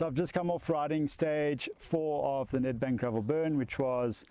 So I've just come off riding stage 4 of the Nedbank gravel burn, which was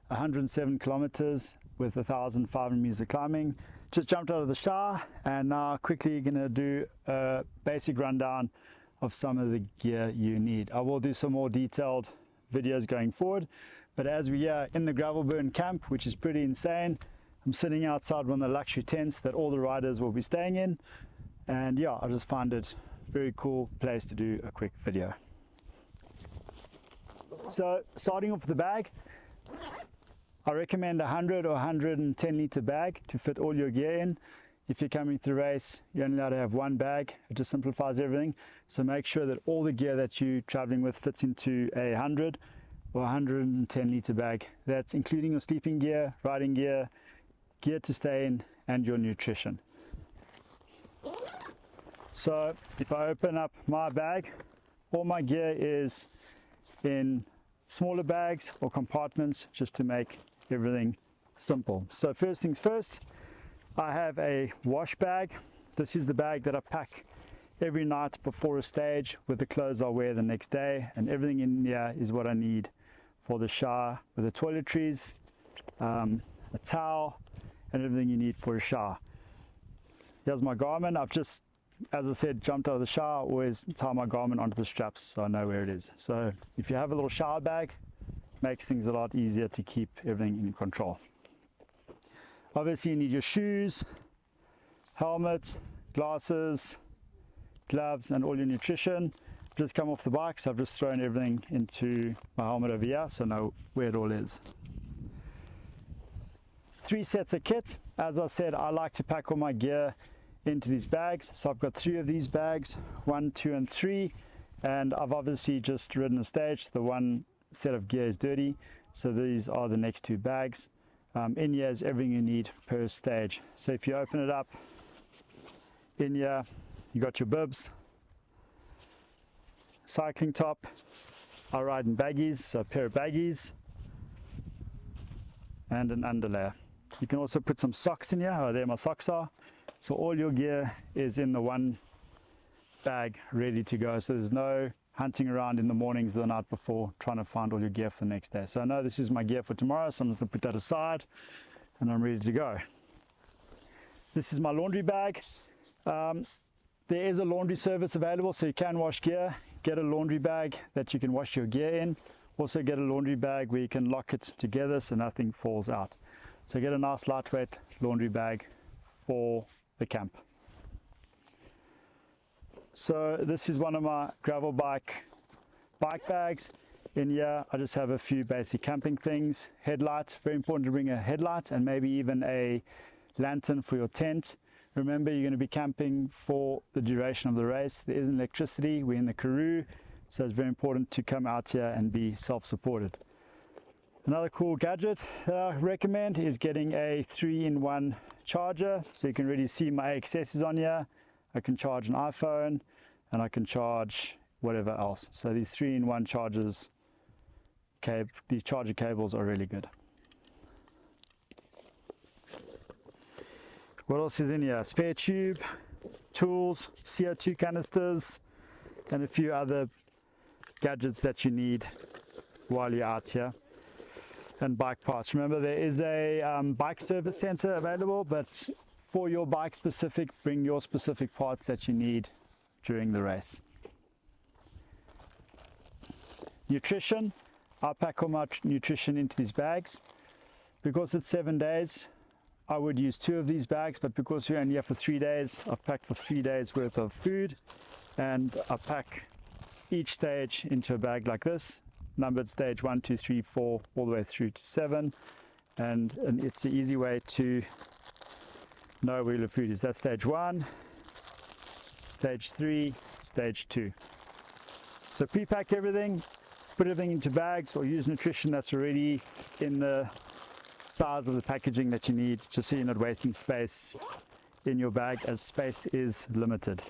107 kilometers with 1,500 meters of climbing. Just jumped out of the shower and now quickly going to do a basic rundown of some of the gear you need. I will do some more detailed videos going forward, but as we are in the gravel burn camp, which is pretty insane, I'm sitting outside one of the luxury tents that all the riders will be staying in, and yeah, I just find it a very cool place to do a quick video. So starting off with the bag, I recommend a 100 or 110 litre bag to fit all your gear in. If you're coming to the race, you're only allowed to have one bag. It just simplifies everything. So make sure that all the gear that you're traveling with fits into a 100 or 110 litre bag. That's including your sleeping gear, riding gear, gear to stay in, and your nutrition. So if I open up my bag, all my gear is in smaller bags or compartments just to make everything simple. So first things first, I have a wash bag. This is the bag that I pack every night before a stage with the clothes I'll wear the next day, and everything in here is what I need for the shower, with the toiletries, a towel, and everything you need for a shower. Here's my Garmin. I've just, as I said, jumped out of the shower, always tie my Garmin onto the straps so I know where it is. So if you have a little shower bag, makes things a lot easier to keep everything in control. Obviously you need your shoes, helmet, glasses, gloves, and all your nutrition. Just come off the bike, so I've just thrown everything into my helmet over here so I know where it all is. 3 sets of kit. As I said, I like to pack all my gear into these bags, so I've got 3 of these bags, 1, 2 and 3, and I've obviously just ridden a stage. The one set of gear is dirty, so these are the next 2 bags. In here is everything you need per stage. So if you open it up, in here you got your bibs, cycling top. I ride in baggies, so a pair of baggies and an underlayer. You can also put some socks in here. Oh, there my socks are. So all your gear is in the one bag ready to go, so there's no hunting around in the mornings or the night before trying to find all your gear for the next day. So I know this is my gear for tomorrow, so I'm just going to put that aside and I'm ready to go. This is my laundry bag. There is a laundry service available, so you can wash gear. Get a laundry bag that you can wash your gear in. Also get a laundry bag where you can lock it together so nothing falls out. So get a nice lightweight laundry bag for the camp. So this is one of my gravel bike bags. In here I just have a few basic camping things. Headlight, very important to bring a headlight, and maybe even a lantern for your tent. Remember, you're going to be camping for the duration of the race. There isn't electricity, we're in the Karoo, so it's very important to come out here and be self-supported. Another cool gadget that I recommend is getting a 3-in-1 charger, so you can really see my accessories on here. I can charge an iPhone and I can charge whatever else. So these 3-in-1 chargers, these charger cables are really good. What else is in here? Spare tube, tools, CO2 canisters, and a few other gadgets that you need while you're out here. And bike parts. Remember, there is a bike service center available, but for your bike specific, bring your specific parts that you need during the race. Nutrition. I pack all my nutrition into these bags. Because it's 7 days, I would use 2 of these bags, but because we're only here for 3 days, I've packed for 3 days worth of food, and I pack each stage into a bag like this, numbered stage 1, 2, 3, 4, all the way through to 7, and it's an easy way to know where your food is. That's stage 1, stage 3, stage 2. So pre-pack everything, put everything into bags, or use nutrition that's already in the size of the packaging that you need, just so you're not wasting space in your bag, as space is limited.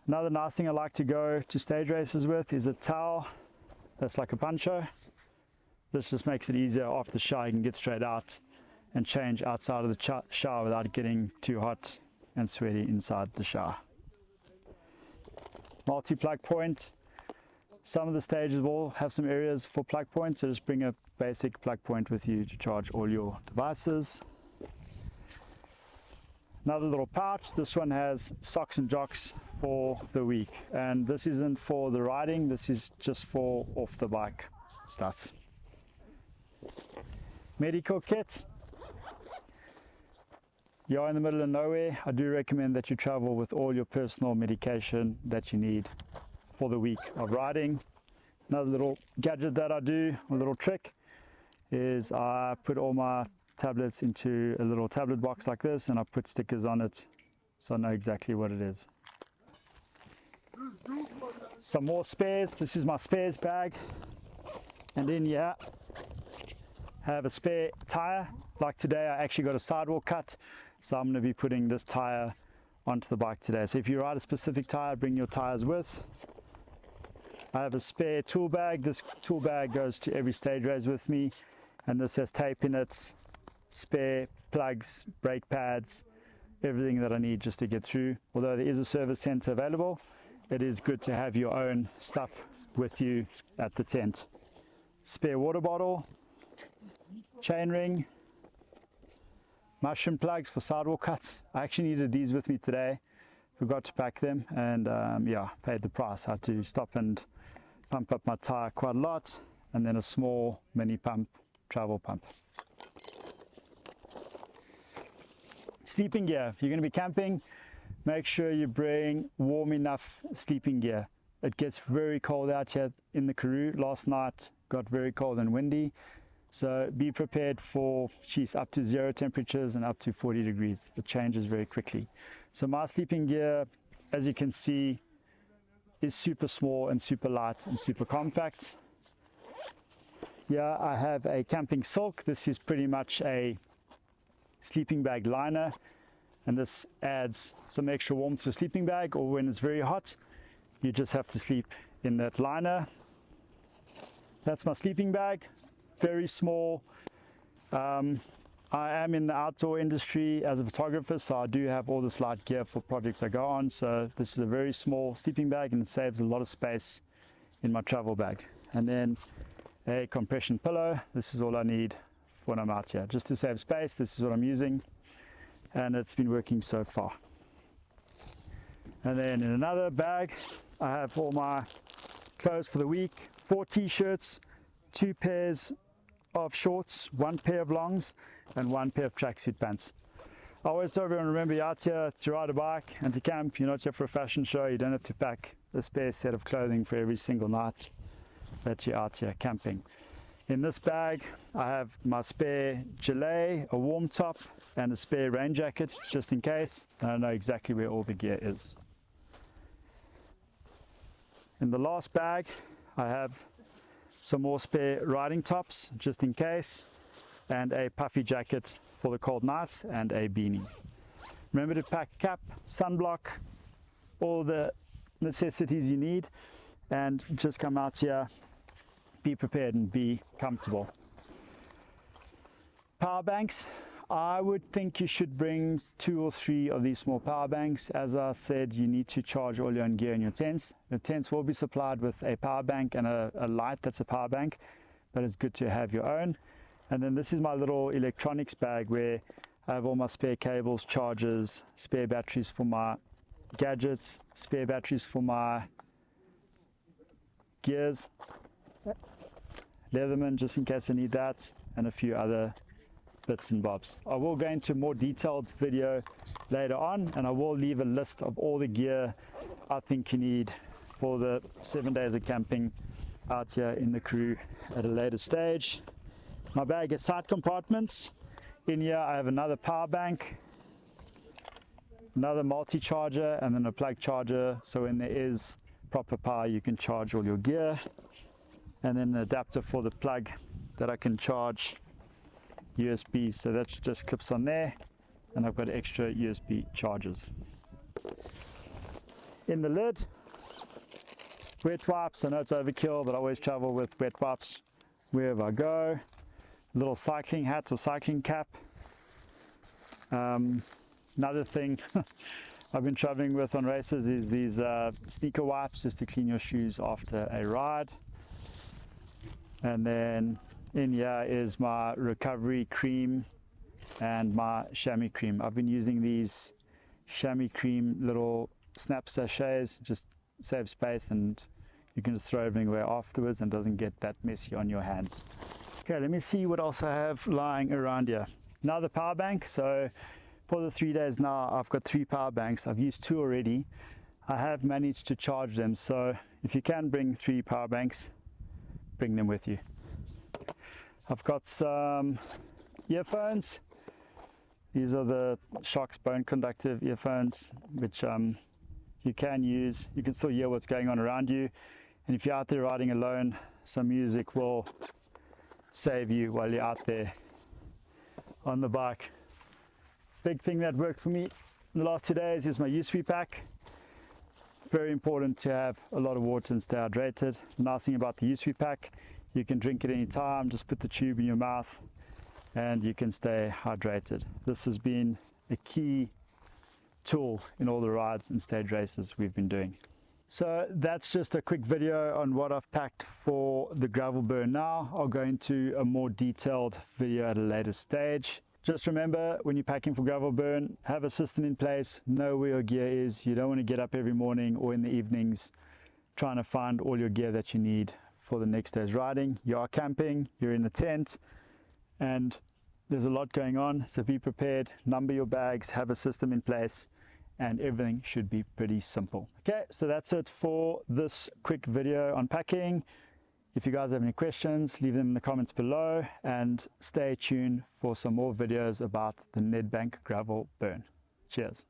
Another nice thing I like to go to stage races with is a towel that's like a poncho. This just makes it easier after the shower. You can get straight out and change outside of the shower without getting too hot and sweaty inside the shower. multi-plug point. Some of the stages will have some areas for plug points, so just bring a basic plug point with you to charge all your devices. Another little pouch. This one has socks and jocks for the week, and this isn't for the riding, this is just for off the bike stuff. Medical kit. You're in the middle of nowhere, I do recommend that you travel with all your personal medication that you need for the week of riding. Another little gadget that I do, a little trick, is I put all my tablets into a little tablet box like this, and I put stickers on it so I know exactly what it is. Some more spares. This is my spares bag, and in here I have a spare tire. Like today I actually got a sidewalk cut, so I'm going to be putting this tire onto the bike today. So if you ride a specific tire, bring your tires with. I have a spare tool bag. This tool bag goes to every stage race with me, and this has tape in it, spare plugs, brake pads, everything that I need just to get through. Although there is a service center available, it is good to have your own stuff with you at the tent. Spare water bottle, chain ring, mushroom plugs for sidewalk cuts. I actually needed these with me today, forgot to pack them, and yeah, paid the price. I had to stop and pump up my tire quite a lot, and then a small mini pump, travel pump. Sleeping gear. If you're going to be camping, make sure you bring warm enough sleeping gear. It gets very cold out here in the Karoo. Last night got very cold and windy, so be prepared for up to 0 temperatures and up to 40 degrees. It changes very quickly. So my sleeping gear, as you can see, is super small and super light and super compact. Yeah, I have a camping silk. This is pretty much a sleeping bag liner, and this adds some extra warmth to the sleeping bag, or when it's very hot you just have to sleep in that liner. That's my sleeping bag, very small. I am in the outdoor industry as a photographer, so I do have all this light gear for projects I go on, so this is a very small sleeping bag and it saves a lot of space in my travel bag. And then a compression pillow. This is all I need when I'm out here, just to save space. This is what I'm using, and it's been working so far. And then in another bag I have all my clothes for the week: 4 t-shirts, 2 pairs of shorts, 1 pair of longs, and 1 pair of tracksuit pants. I always tell everyone, remember, you're out here to ride a bike and to camp. You're not here for a fashion show. You don't have to pack a spare set of clothing for every single night that you're out here camping. In this bag I have my spare gilet, a warm top, and a spare rain jacket, just in case. I know exactly where all the gear is. In the last bag I have some more spare riding tops, just in case, and a puffy jacket for the cold nights, and a beanie. Remember to pack cap, sunblock, all the necessities you need, and just come out here, be prepared and be comfortable. Power banks. I would think you should bring 2 or 3 of these small power banks. As I said, you need to charge all your own gear in your tents. The tents will be supplied with a power bank and a light that's a power bank, but it's good to have your own. And then this is my little electronics bag where I have all my spare cables, chargers, spare batteries for my gadgets, spare batteries for my gears, Leatherman just in case I need that, and a few other bits and bobs. I will go into a more detailed video later on, and I will leave a list of all the gear I think you need for the 7 days of camping out here in the Karoo at a later stage. My bag has side compartments. In here I have another power bank, another multi-charger, and then a plug charger, so when there is proper power you can charge all your gear, and then an adapter for the plug that I can charge USB, so that just clips on there, and I've got extra USB chargers. In the lid, wet wipes. I know it's overkill, but I always travel with wet wipes wherever I go. Little cycling hat or cycling cap. Another thing I've been traveling with on races is these sneaker wipes, just to clean your shoes after a ride. And then in here is my recovery cream and my chamois cream. I've been using these chamois cream little snap sachets, just save space, and you can just throw everything away afterwards and doesn't get that messy on your hands. Okay, let me see what else I have lying around here. Now the power bank. So for the 3 days now, I've got 3 power banks. I've used 2 already. I have managed to charge them. So if you can bring 3 power banks, bring them with you. I've got some earphones. These are the Shox bone conductive earphones, which you can use. You can still hear what's going on around you. And if you're out there riding alone, some music will save you while you're out there on the bike. Big thing that worked for me in the last 2 days is my USP pack. Very important to have a lot of water and stay hydrated. The nice thing about the USP pack, you can drink it anytime, just put the tube in your mouth and you can stay hydrated. This has been a key tool in all the rides and stage races we've been doing. So that's just a quick video on what I've packed for the gravel burn now. I'll go into a more detailed video at a later stage. Just remember, when you're packing for gravel burn, have a system in place, know where your gear is. You don't want to get up every morning or in the evenings trying to find all your gear that you need for the next day's riding. You are camping, you're in a tent, and there's a lot going on, so be prepared, number your bags, have a system in place, and everything should be pretty simple. Okay, so that's it for this quick video on packing. If you guys have any questions, leave them in the comments below, and stay tuned for some more videos about the Nedbank gravel burn. Cheers.